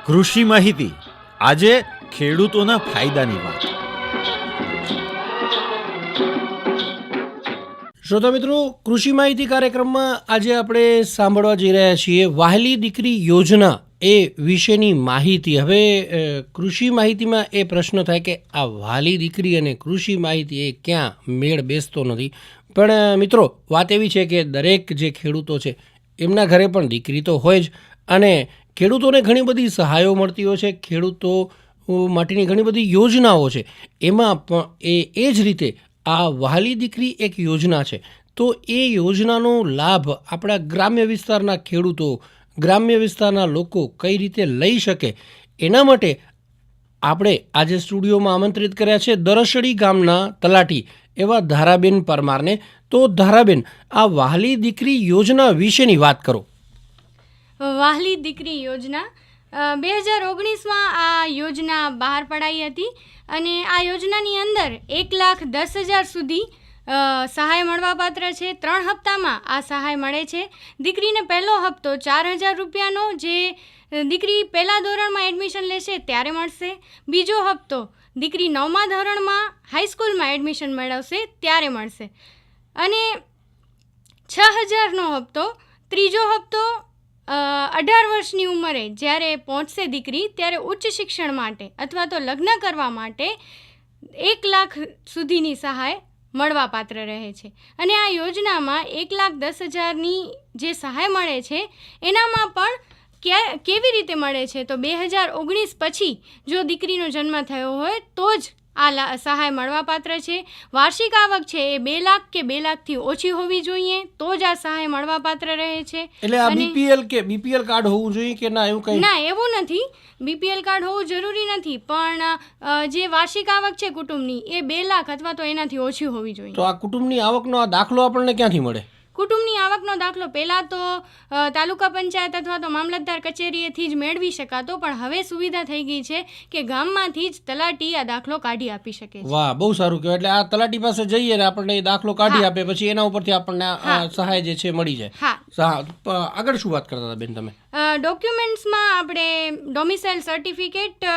કૃષિ માહિતી આજે ખેડૂતોના ફાયદાની વાત। શ્રોતા મિત્રો, કૃષિ માહિતી કાર્યક્રમમાં આજે આપણે સાંભળવા જઈ રહ્યા છીએ વહાલી દીકરી યોજના એ વિશેની માહિતી। હવે કૃષિ માહિતીમાં એ પ્રશ્ન થાય કે આ વહાલી દીકરી અને કૃષિ માહિતી એ ક્યાં મેળ બેસતો નથી। પણ મિત્રો, વાત એવી છે કે દરેક જે ખેડૂતો છે એમના ઘરે પણ દીકરી તો હોય જ, અને ખેડૂતોને ઘણી બધી સહાયો મળતી હોય છે, ખેડૂતો માટેની ઘણી બધી યોજનાઓ છે, એમાં પણ એ જ રીતે આ વહાલી દીકરી એક યોજના છે। તો એ યોજનાનો લાભ આપણા ગ્રામ્ય વિસ્તારના ખેડૂતો, ગ્રામ્ય વિસ્તારના લોકો કઈ રીતે લઈ શકે, એના માટે આપણે આજે સ્ટુડિયોમાં આમંત્રિત કર્યા છે દરશડી ગામના તલાટી એવા ધારાબેન પરમારને। તો ધારાબેન, આ વહાલી દીકરી યોજના વિશેની વાત કરો। વહાલી દીકરી યોજના 2019માં આ યોજના બહાર પડાઈ હતી, અને આ યોજનાની અંદર 1,10,000 સુધી સહાય મળવાપાત્ર છે। 3 હપ્તામાં આ સહાય મળે છે। દીકરીને પહેલો હપ્તો 4,000 રૂપિયાનો, જે દીકરી પહેલા ધોરણમાં એડમિશન લેશે ત્યારે મળશે। બીજો હપ્તો દીકરી 9મા ધોરણમાં હાઈસ્કૂલમાં એડમિશન મેળવશે ત્યારે મળશે, અને 6,000નો હપ્તો, ત્રીજો હપ્તો 18 વર્ષની ઉંમરે જ્યારે પહોંચશે દીકરી ત્યારે ઉચ્ચ શિક્ષણ માટે અથવા તો લગ્ન કરવા માટે 1 લાખ સુધીની સહાય મળવાપાત્ર રહે છે। અને આ યોજનામાં 1,10,000ની જે સહાય મળે છે એનામાં પણ કેવી રીતે મળે છે, તો 2019 પછી જો દીકરીનો જન્મ થયો હોય તો જ આ સહાય મળવાપાત્ર છે। વાર્ષિક આવક છે એ 2 લાખ કે 2 લાખથી ઓછી હોવી જોઈએ તો જ આ સહાય મળવાપાત્ર રહે છે। એટલે આ બીપીએલ કાર્ડ હોવું જોઈએ કે ના? એવું કંઈ ના, એવું નથી। બીપીએલ કાર્ડ હોવું જરૂરી નથી, પણ જે વાર્ષિક આવક છે કુટુંબની એ 2 લાખ અથવા તો એનાથી ઓછી હોવી જોઈએ। તો આ કુટુંબની આવકનો આ દાખલો આપણને ક્યાંથી મળે? કુટુંબની આવકનો દાખલો પહેલાં તો તાલુકા પંચાયત અથવા તો મામલતદાર કચેરીએથી જ મેળવી શકાતો, પણ હવે સુવિધા થઈ ગઈ છે કે ગામમાંથી જ તલાટી આ દાખલો કાઢી આપી શકે છે। વાહ, બહુ સારું કહેવાય। એટલે આ તલાટી પાસે જઈએ ને આપણને એ દાખલો કાઢી આપે, પછી એના ઉપરથી આપણને આ સહાય જે છે મળી જાય। હા, આગળ શું વાત કરતા હતા બેન તમે? ડોક્યુમેન્ટ્સમાં આપણે ડોમિસાઇલ સર્ટિફિકેટ,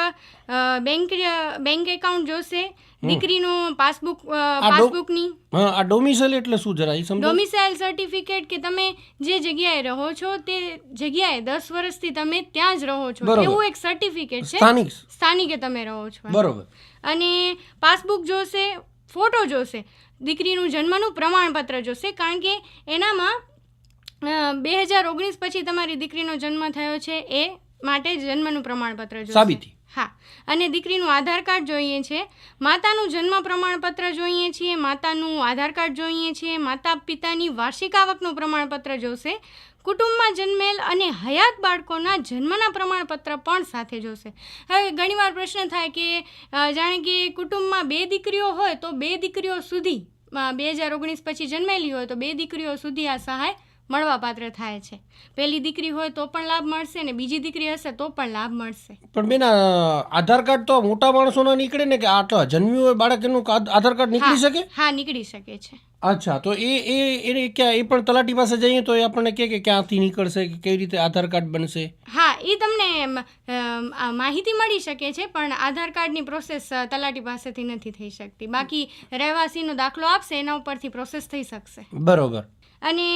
બેંક એકાઉન્ટ જોશે, દીકરીનું પાસબુકની। આ ડોમિસાઇલ એટલે શું, જરા એ સમજો? ડોમિસાઇલ સર્ટિફિકેટ કે તમે જે જગ્યાએ રહો છો તે જગ્યાએ 10 વર્ષથી તમે ત્યાં જ રહો છો, એવું એક સર્ટિફિકેટ છે, સ્થાનિકે તમે રહો છો, બરોબર। અને પાસબુક જોશે, ફોટો જોશે, દીકરીનું જન્મનું પ્રમાણપત્ર જોશે, કારણ કે એનામાં 2019 પછી તમારી દીકરીનો જન્મ થયો છે એ માટે જન્મનું પ્રમાણપત્ર જોશે। હા, અને દીકરીનું આધાર કાર્ડ જોઈએ છે, માતાનું જન્મ પ્રમાણપત્ર જોઈએ છીએ, માતાનું આધાર કાર્ડ જોઈએ છીએ, માતા પિતાની વાર્ષિક આવકનું પ્રમાણપત્ર જોશે, કુટુંબમાં જન્મેલ અને હયાત બાળકોના જન્મના પ્રમાણપત્ર પણ સાથે જોશે। હવે ઘણીવાર પ્રશ્ન થાય કે જાણે કે કુટુંબમાં 2 દીકરીઓ હોય તો 2 દીકરીઓ સુધી 2019 પછી જન્મેલી હોય તો 2 દીકરીઓ સુધી આ સહાય મળવાપાત્ર થાય છે। પહેલી દીકરી હોય તો પણ લાભ મળશે, અને બીજી દીકરી હશે તો પણ લાભ મળશે। પણ બેન, આધાર કાર્ડ તો મોટા માણસોના નીકળે ને, કે આટલા જન્મ્યું હોય બાળક એનું આધાર કાર્ડ નીકળી શકે? હા, નીકળી શકે છે। અચ્છા, તો એ પણ તલાટી પાસે જઈએ તો એ આપણને કે ક્યાંથી નીકળશે, કે કેવી રીતે આધાર કાર્ડ બનશે? હા, એ તમને માહિતી મળી શકે છે, પણ આધાર કાર્ડની પ્રોસેસ તલાટી પાસેથી નથી થઈ શકતી, બાકી રહેવાસીનો દાખલો આપશે એના ઉપરથી પ્રોસેસ થઈ શકશે। બરોબર। અને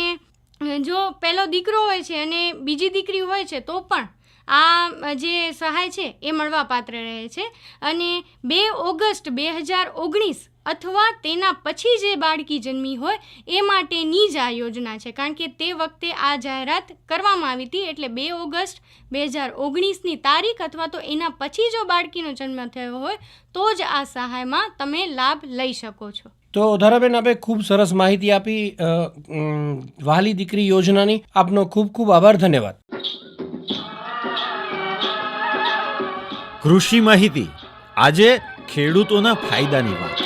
જો પહેલો દીકરો હોય છે અને બીજી દીકરી હોય છે તો પણ આ જે સહાય છે એ મળવાપાત્ર રહે છે। અને 2 ઓગસ્ટ 2019 અથવા તેના પછી જે બાળકી જન્મી હોય એ માટેની જ આ યોજના છે, કારણ કે તે વખતે આ જાહેરાત કરવામાં આવી હતી, એટલે 2 ઓગસ્ટ 2019ની તારીખ અથવા તો એના પછી જો બાળકીનો જન્મ થયો હોય તો જ આ સહાયમાં તમે લાભ લઈ શકો છો। તો ધારાબેન, આપે ખૂબ સરસ માહિતી આપી વહાલી દીકરી યોજનાની। આપનો ખૂબ ખૂબ આભાર, ધન્યવાદ। કૃષિ માહિતી આજે ખેડૂતોના ફાયદાની વાત।